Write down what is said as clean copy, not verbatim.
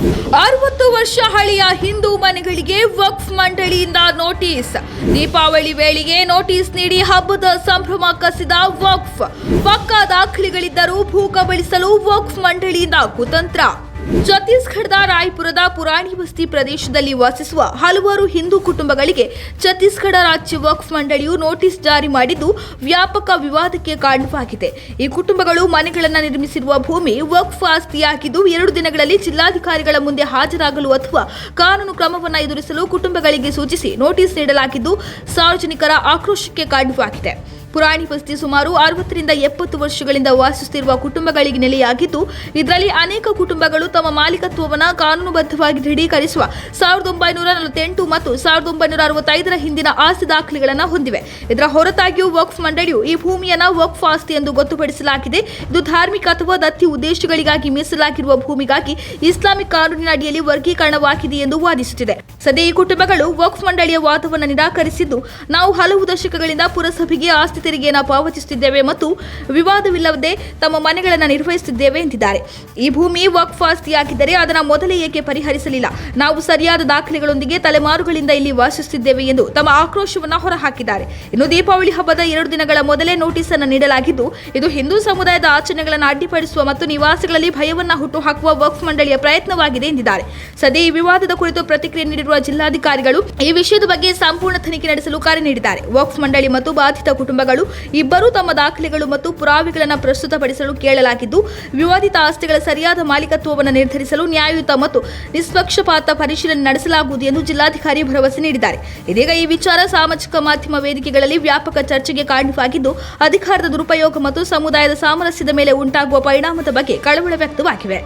60 ವರ್ಷ ಹಳೆಯ ಹಿಂದೂ ಮನೆಗಳಿಗೆ ವಕ್ಫ್ ಮಂಡಳಿಯಿಂದ ನೋಟಿಸ್. ದೀಪಾವಳಿ ವೇಳೆಗೆ ನೋಟಿಸ್ ನೀಡಿ ಹಬ್ಬದ ಸಂಭ್ರಮ ಕಸಿದ ವಕ್ಫ್. ಪಕ್ಕಾ ದಾಖಲೆಗಳಿದ್ದರೂ ಭೂ ಕಬಳಿಸಲು ವಕ್ಫ್ ಮಂಡಳಿಯಿಂದ ಕುತಂತ್ರ. ಛತ್ತೀಸ್ಗಢದ ರಾಯ್ಪುರದ ಪುರಾಣಿ ಬಸ್ತಿ ಪ್ರದೇಶದಲ್ಲಿ ವಾಸಿಸುವ ಹಲವಾರು ಹಿಂದೂ ಕುಟುಂಬಗಳಿಗೆ ಛತ್ತೀಸ್ಗಢ ರಾಜ್ಯ ವಕ್ಫ್ ಮಂಡಳಿಯು ನೋಟಿಸ್ ಜಾರಿ ಮಾಡಿದ್ದು ವ್ಯಾಪಕ ವಿವಾದಕ್ಕೆ ಕಾರಣವಾಗಿದೆ. ಈ ಕುಟುಂಬಗಳು ಮನೆಗಳನ್ನು ನಿರ್ಮಿಸಿರುವ ಭೂಮಿ ವಕ್ಫ್ ಆಸ್ತಿಯಾಗಿದ್ದು 2 ದಿನಗಳಲ್ಲಿ ಜಿಲ್ಲಾಧಿಕಾರಿಗಳ ಮುಂದೆ ಹಾಜರಾಗಲು ಅಥವಾ ಕಾನೂನು ಕ್ರಮವನ್ನು ಎದುರಿಸಲು ಕುಟುಂಬಗಳಿಗೆ ಸೂಚಿಸಿ ನೋಟಿಸ್ ನೀಡಲಾಗಿದ್ದು ಸಾರ್ವಜನಿಕರ ಆಕ್ರೋಶಕ್ಕೆ ಕಾರಣವಾಗಿದೆ. ಪುರಾಣಿ ಬಸ್ತಿ ಸುಮಾರು 60 ರಿಂದ 70 ವರ್ಷಗಳಿಂದ ವಾಸಿಸುತ್ತಿರುವ ಕುಟುಂಬಗಳಿಗೆ ನೆಲೆಯಾಗಿದ್ದು ಇದರಲ್ಲಿ ಅನೇಕ ಕುಟುಂಬಗಳು ತಮ್ಮ ಮಾಲೀಕತ್ವವನ್ನು ಕಾನೂನುಬದ್ಧವಾಗಿ ದೃಢೀಕರಿಸುವ 1948 ಮತ್ತು 1965ರ ಹಿಂದಿನ ಆಸ್ತಿ ದಾಖಲೆಗಳನ್ನು ಹೊಂದಿವೆ. ಇದರ ಹೊರತಾಗಿಯೂ ವಕ್ಫ್ ಮಂಡಳಿಯು ಈ ಭೂಮಿಯನ್ನು ವಕ್ಫ್ ಆಸ್ತಿ ಎಂದು ಗೊತ್ತುಪಡಿಸಲಾಗಿದೆ. ಇದು ಧಾರ್ಮಿಕ ಅಥವಾ ದತ್ತಿ ಉದ್ದೇಶಗಳಿಗಾಗಿ ಮೀಸಲಾಗಿರುವ ಭೂಮಿಗಾಗಿ ಇಸ್ಲಾಮಿಕ್ ಕಾನೂನಿನ ಅಡಿಯಲ್ಲಿ ವರ್ಗೀಕರಣವಾಗಿದೆ ಎಂದು ವಾದಿಸುತ್ತಿದೆ. ಸದ್ಯ ಈ ಕುಟುಂಬಗಳು ವಕ್ಫ್ ಮಂಡಳಿಯ ವಾದವನ್ನು ನಿರಾಕರಿಸಿದ್ದು, ನಾವು ಹಲವು ದಶಕಗಳಿಂದ ಪುರಸಭೆಗೆ ಆಸ್ತಿ ತೆರಿಗೆಯನ್ನು ಪಾವತಿಸುತ್ತಿದ್ದೇವೆ ಮತ್ತು ವಿವಾದವಿಲ್ಲದೆ ತಮ್ಮ ಮನೆಗಳನ್ನು ನಿರ್ವಹಿಸುತ್ತಿದ್ದೇವೆ ಎಂದಿದ್ದಾರೆ. ಈ ಭೂಮಿ ವಕ್ಫ್ ಆಸ್ತಿಯಾಗಿದ್ದರೆ ಅದನ್ನು ಮೊದಲೇ ಏಕೆ ಪರಿಹರಿಸಲಿಲ್ಲ? ನಾವು ಸರಿಯಾದ ದಾಖಲೆಗಳೊಂದಿಗೆ ತಲೆಮಾರುಗಳಿಂದ ಇಲ್ಲಿ ವಾಸಿಸುತ್ತಿದ್ದೇವೆ ಎಂದು ತಮ್ಮ ಆಕ್ರೋಶವನ್ನು ಹೊರಹಾಕಿದ್ದಾರೆ. ಇನ್ನು ದೀಪಾವಳಿ ಹಬ್ಬದ 2 ದಿನಗಳ ಮೊದಲೇ ನೋಟಿಸ್ ಅನ್ನು ನೀಡಲಾಗಿದ್ದು, ಇದು ಹಿಂದೂ ಸಮುದಾಯದ ಆಚರಣೆಗಳನ್ನು ಅಡ್ಡಿಪಡಿಸುವ ಮತ್ತು ನಿವಾಸಿಗಳಲ್ಲಿ ಭಯವನ್ನು ಹುಟ್ಟುಹಾಕುವ ವಕ್ಫ್ ಮಂಡಳಿಯ ಪ್ರಯತ್ನವಾಗಿದೆ ಎಂದಿದ್ದಾರೆ. ಸದ್ಯ ಈ ವಿವಾದದ ಕುರಿತು ಪ್ರತಿಕ್ರಿಯೆ ನೀಡಿರುವ ಜಿಲ್ಲಾಧಿಕಾರಿಗಳು ಈ ವಿಷಯದ ಬಗ್ಗೆ ಸಂಪೂರ್ಣ ತನಿಖೆ ನಡೆಸಲು ಕರೆ ನೀಡಿದ್ದಾರೆ. ವಕ್ಫ್ ಮಂಡಳಿ ಮತ್ತು ಬಾಧಿತ ಕುಟುಂಬಗಳು ಇಬ್ಬರೂ ತಮ್ಮ ದಾಖಲೆಗಳು ಮತ್ತು ಪುರಾವೆಗಳನ್ನು ಪ್ರಸ್ತುತಪಡಿಸಲು ಕೇಳಲಾಗಿದ್ದು, ವಿವಾದಿತ ಆಸ್ತಿಗಳ ಸರಿಯಾದ ಮಾಲೀಕತ್ವವನ್ನು ನಿರ್ಧರಿಸಲು ನ್ಯಾಯಯುತ ಮತ್ತು ನಿಷ್ಪಕ್ಷಪಾತ ಪರಿಶೀಲನೆ ನಡೆಸಲಾಗುವುದು ಎಂದು ಜಿಲ್ಲಾಧಿಕಾರಿ ಭರವಸೆ ನೀಡಿದ್ದಾರೆ. ಇದೀಗ ಈ ವಿಚಾರ ಸಾಮಾಜಿಕ ಮಾಧ್ಯಮ ವೇದಿಕೆಗಳಲ್ಲಿ ವ್ಯಾಪಕ ಚರ್ಚೆಗೆ ಕಾರಣವಾಗಿದ್ದು, ಅಧಿಕಾರದ ದುರುಪಯೋಗ ಮತ್ತು ಸಮುದಾಯದ ಸಾಮರಸ್ಯದ ಮೇಲೆ ಉಂಟಾಗುವ ಪರಿಣಾಮದ ಬಗ್ಗೆ ಕಳವಳ ವ್ಯಕ್ತವಾಗಿವೆ.